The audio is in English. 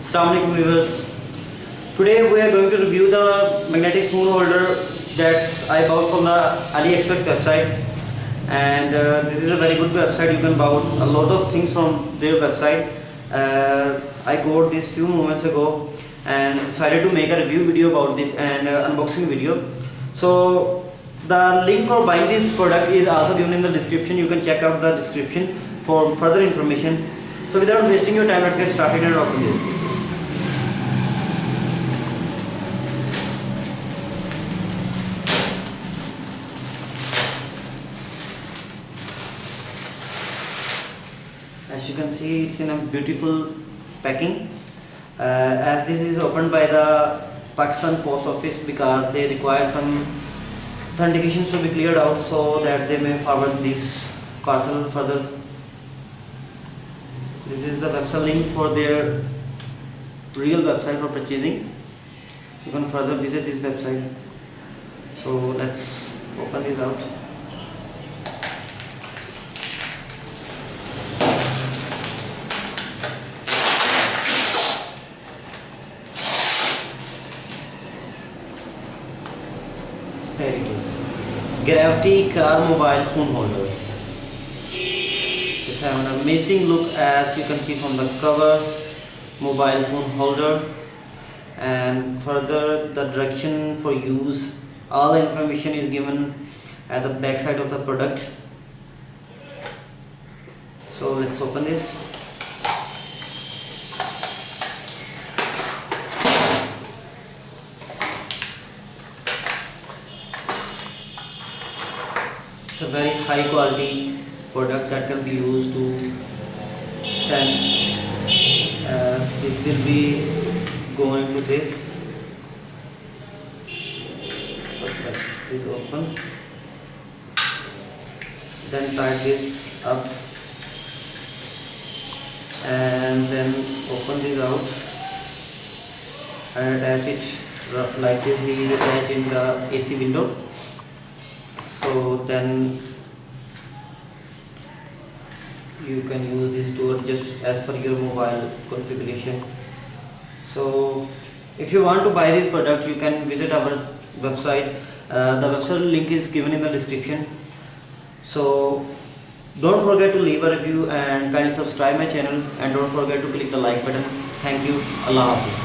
Assalamu alaikum viewers. Today we are going to review the magnetic phone holder that I bought from the AliExpress website, and this is a very good website. You can buy a lot of things from their website. I got this few moments ago and decided to make a review video about this and unboxing video. So the link for buying this product is also given in the description. You can check out the description for further information. So without wasting your time, let's get started and open this. As you can see, it's in a beautiful packing. As this is opened by the Pakistan Post Office because they require some authentications to be cleared out so that they may forward this parcel further. This is the website link for their real website for purchasing. You can further visit this website. So let's open this out. Here it is. Gravity car mobile phone holder. It's an amazing look, as you can see from the cover. Mobile phone holder, and further the direction for use. All the information is given at the back side of the product. So let's open this. It's a very high quality product that can be used to stand, as this will be going to this. First let this open, then tie this up and then open this out and attach it like this. We attach in the AC window. So then you can use this to adjust as per your mobile configuration. So if you want to buy this product, you can visit our website. The website link is given in the description. So don't forget to leave a review and kindly subscribe my channel, and don't forget to click the like button. Thank you. Allah Hafiz.